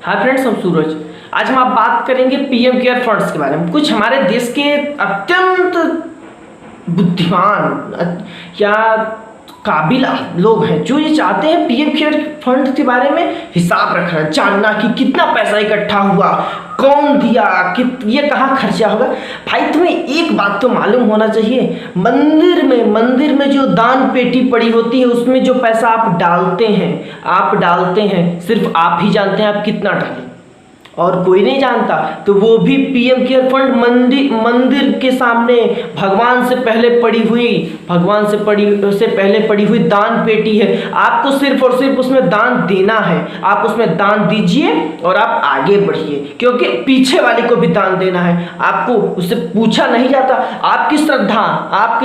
Hi friends, हम सूरज। आज हम आप बात करेंगे पीएम केयर फंड्स के बारे में। कुछ हमारे देश के अत्यंत बुद्धिमान या काबिल लोग हैं जो ये चाहते हैं पीएम केयर फंड के बारे में हिसाब रखना, जानना कि कितना पैसा इकट्ठा हुआ, कौन दिया, कि ये कहाँ खर्चा होगा। भाई तुम्हें एक बात तो मालूम होना चाहिए, मंदिर में जो दान पेटी पड़ी होती है उसमें जो पैसा आप डालते हैं सिर्फ आप ही जानते हैं आप कितना डालें और कोई नहीं जानता। तो वो भी पीएम केयर फंड मंदिर के सामने भगवान से पहले पड़ी हुई दान पेटी है। आपको सिर्फ और सिर्फ उसमें दान देना है। आप उसमें दान दीजिए और आप आगे बढ़िए, क्योंकि पीछे वाले को भी दान देना है। आपको उससे पूछा नहीं जाता। आपकी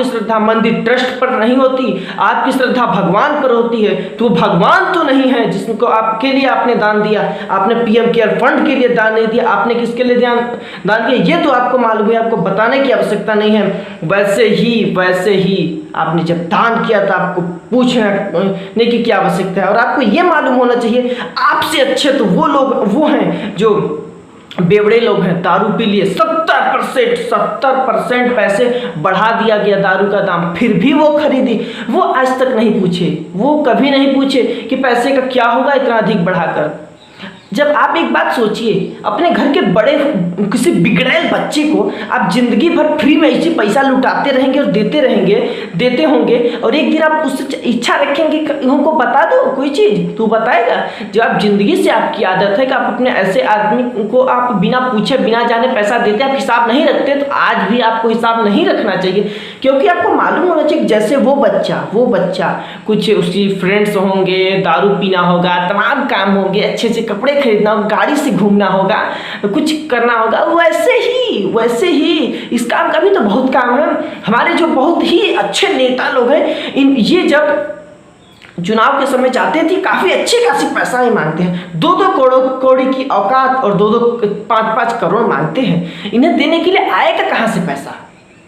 श्रद्धा मंदिर ट्रस्ट पर नहीं होती, आपकी श्रद्धा भगवान पर होती है। तो भगवान तो नहीं है जिसको आपके लिए आपने दान दिया। आपने पीएम केयर फंड के दान नहीं दिया, आपने किसके लिए दान किया ये तो आपको मालूम है, आपको बताने की आवश्यकता नहीं है। वैसे ही आपने जब दान किया था आपको पूछने की क्या आवश्यकता है। और आपको ये मालूम होना चाहिए आपसे अच्छे तो वो हैं जो बेवड़े लोग हैं। दारू पी लिए 70% पैसे बढ़ा दिया गया दारू का दाम, फिर भी वो खरीदी। वो आज तक नहीं पूछे, वो कभी नहीं पूछे कि पैसे का क्या होगा इतना अधिक बढ़ाकर। जब आप एक बात सोचिए, अपने घर के बड़े किसी बिगड़ैल बच्चे को आप जिंदगी भर फ्री में इसी पैसा लुटाते रहेंगे और देते होंगे और एक दिन आप उससे इच्छा रखेंगे कि हमको बता दो कोई चीज़, तू बताएगा। जब आप जिंदगी से आपकी आदत है कि आप अपने ऐसे आदमी को आप बिना पूछे बिना जाने पैसा देते, आप हिसाब नहीं रखते, तो आज भी आपको हिसाब नहीं रखना चाहिए। क्योंकि आपको मालूम होना चाहिए जैसे वो बच्चा कुछ उसकी फ्रेंड्स होंगे, दारू पीना होगा, तमाम काम होंगे, अच्छे से कपड़े खरीदना होगा, गाड़ी से घूमना होगा, कुछ करना होगा, वैसे ही इस काम का भी तो बहुत काम है। हमारे जो बहुत ही अच्छे नेता लोग हैं, ये जब चुनाव के समय जाते थे काफी अच्छी खासी पैसा ही मांगते हैं। 2-2 करोड़ की औकात और 2-5 करोड़ मांगते हैं। इन्हें देने के लिए आएगा कहाँ से पैसा?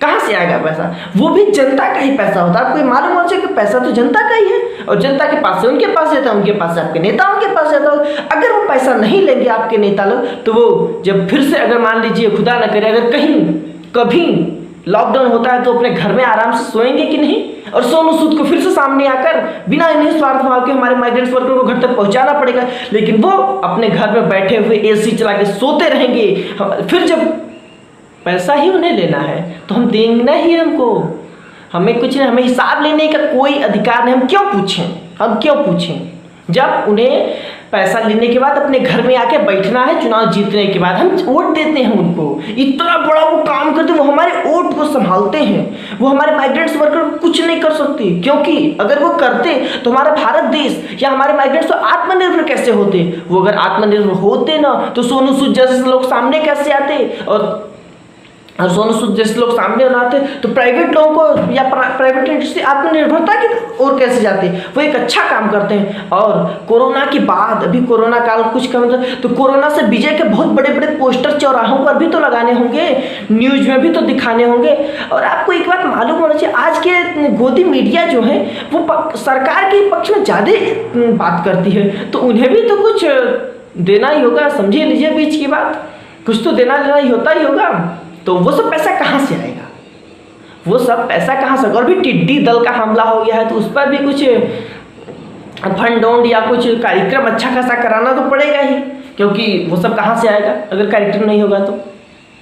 कहाँ से आएगा पैसा? वो भी जनता का ही पैसा होता है। आपको मालूम होना चाहिए कि पैसा तो जनता का ही है और जनता के पास से उनके पास रहता है, उनके पास से आपके नेताओं के पास रहता है। अगर वो पैसा नहीं लेंगे आपके नेता लोग, तो वो जब फिर से अगर मान लीजिए खुदा न करे अगर कभी लॉकडाउन होता है तो अपने घर में आराम से सोएंगे कि नहीं? और सोनू सूद को फिर से सामने आकर बिना इन्हीं स्वार्थ भाव के हमारे माइग्रेंट्स वर्कर को घर तक पहुंचाना पड़ेगा, लेकिन वो अपने घर में बैठे हुए एसी चला के सोते रहेंगे। फिर जब पैसा ही उन्हें लेना है तो हम देना ही हमको, हमें कुछ नहीं, हमें हिसाब लेने का कोई अधिकार नहीं। हम क्यों पूछें जब उन्हें पैसा लेने के बाद अपने घर में आके बैठना है। चुनाव जीतने के बाद हम वोट देते हैं उनको, इतना बड़ा वो काम करते हैं, वो हमारे वोट को संभालते हैं। वो हमारे माइग्रेंट्स वर्कर को कुछ नहीं कर सकते, क्योंकि अगर वो करते तो हमारा भारत देश या हमारे माइग्रेंट्स तो आत्मनिर्भर कैसे होते? वो अगर आत्मनिर्भर होते ना तो सोनू सूद जैसे लोग सामने कैसे आते? और सोनू सूद जैसे लोग सामने बनाते तो प्राइवेट लोगों को या प्राइवेट इंडस्ट्री आत्मनिर्भरता की ओर कैसे जाते? वो एक अच्छा काम करते हैं। और कोरोना के बाद अभी कोरोना काल कुछ कम तो कोरोना से विजय के बहुत बड़े बड़े पोस्टर चौराहों पर भी तो लगाने होंगे, न्यूज में भी तो दिखाने होंगे। और आपको एक बात मालूम होना चाहिए, आज के गोदी मीडिया जो है वो सरकार के पक्ष में ज़्यादा बात करती है, तो उन्हें भी तो कुछ देना ही होगा। समझिए लीजिए बीच की बात, कुछ तो देना लेना ही होगा। तो वो सब पैसा कहाँ से आएगा? और भी टिड्डी दल का हमला हो गया है तो उस पर भी कुछ फंड या कुछ कार्यक्रम अच्छा खासा कराना तो पड़ेगा ही, क्योंकि वो सब कहाँ से आएगा अगर कार्यक्रम नहीं होगा तो।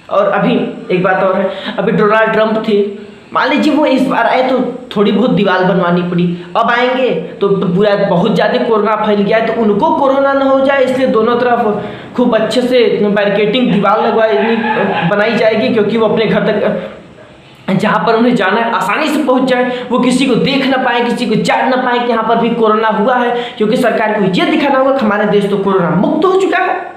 और अभी एक बात और है, अभी डोनाल्ड ट्रंप थे, मान लीजिए वो इस बार आए तो थोड़ी बहुत दीवार बनवानी पड़ी। अब आएंगे तो पूरा बहुत ज़्यादा कोरोना फैल गया है तो उनको कोरोना ना हो जाए, इसलिए दोनों तरफ खूब अच्छे से बैरिकेटिंग दीवार बनाई जाएगी, क्योंकि वो अपने घर तक जहाँ पर उन्हें जाना है आसानी से पहुँच जाए, वो किसी को देख ना पाए, किसी को जान ना पाए कि यहाँ पर भी कोरोना हुआ है। क्योंकि सरकार को ये दिखाना होगा कि हमारा देश तो कोरोना मुक्त हो चुका है।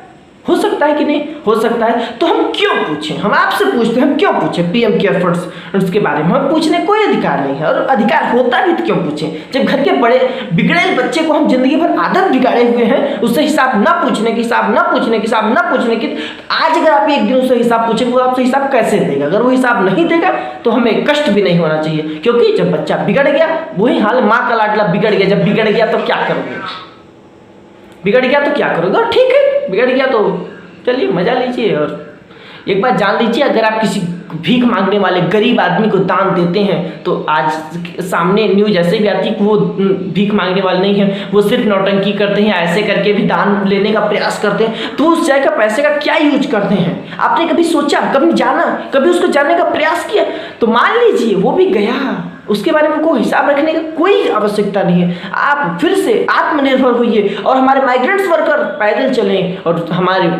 हो सकता है कि नहीं हो सकता है, तो हम क्यों पूछें? हम आपसे पूछते हैं, हम क्यों पूछें पीएम केयर फंड्स के बारे में? हमें पूछने कोई अधिकार नहीं है, और अधिकार होता भी तो क्यों पूछें? जब घर के बड़े बिगड़े बच्चे को हम जिंदगी भर आदत बिगाड़े हुए हैं उससे हिसाब ना पूछने की, आज अगर आप एक दिन उससे हिसाब पूछेंगे वो आपसे हिसाब कैसे देगा? अगर वो हिसाब नहीं देगा तो हमें कष्ट भी नहीं होना चाहिए, क्योंकि जब बच्चा बिगड़ गया वही हाल माँ का लाडला बिगड़ गया। जब बिगड़ गया तो क्या करोगे? और ठीक है बिगड़ गया तो चलिए मज़ा लीजिए। और एक बात जान लीजिए, अगर आप किसी भीख मांगने वाले गरीब आदमी को दान देते हैं तो आज सामने न्यूज़ ऐसे भी आती है कि वो भीख मांगने वाले नहीं हैं, वो सिर्फ नौटंकी करते हैं, ऐसे करके भी दान लेने का प्रयास करते हैं। तो उस जगह पैसे का क्या यूज करते हैं? आपने कभी सोचा, कभी जाना, कभी उसको जानने का प्रयास किया? तो मान लीजिए वो भी गया, उसके बारे में कोई हिसाब रखने की कोई आवश्यकता नहीं है। आप फिर से आत्मनिर्भर होइए और हमारे माइग्रेंट्स वर्कर पैदल चलें, और हमारे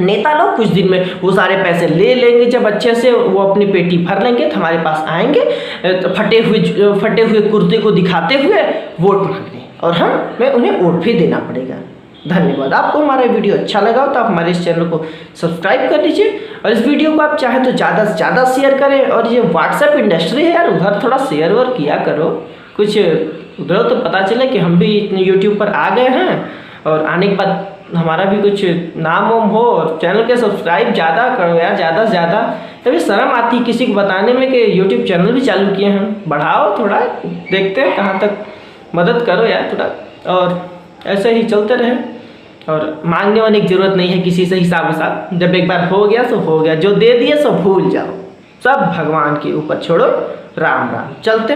नेता लोग कुछ दिन में वो सारे पैसे ले लेंगे, जब अच्छे से वो अपनी पेटी भर लेंगे तो हमारे पास आएंगे फटे हुए कुर्ते को दिखाते हुए वोट मांगने, और हमें उन्हें वोट भी देना पड़ेगा। धन्यवाद। आपको हमारा वीडियो अच्छा लगा हो तो आप हमारे इस चैनल को सब्सक्राइब कर लीजिए, और इस वीडियो को आप चाहे तो ज़्यादा से ज़्यादा शेयर करें। और ये व्हाट्सएप इंडस्ट्री है यार, उधर थोड़ा शेयर वर्क किया करो, कुछ उधर तो पता चले कि हम भी इतने यूट्यूब पर आ गए हैं, और आने के बाद हमारा भी कुछ नाम वाम हो। और चैनल के सब्सक्राइब ज़्यादा करो यार, ज़्यादा से ज़्यादा। तभी शर्म आती है किसी को बताने में कि यूट्यूब चैनल भी चालू किए हैं। बढ़ाओ थोड़ा, देखते हैं कहाँ तक, मदद करो यार थोड़ा। और ऐसे ही चलते रहे, और मांगने वाने की ज़रूरत नहीं है किसी से हिसाब हिसाब। जब एक बार हो गया सो हो गया, जो दे दिए सो भूल जाओ, सब भगवान के ऊपर छोड़ो। राम राम। चलते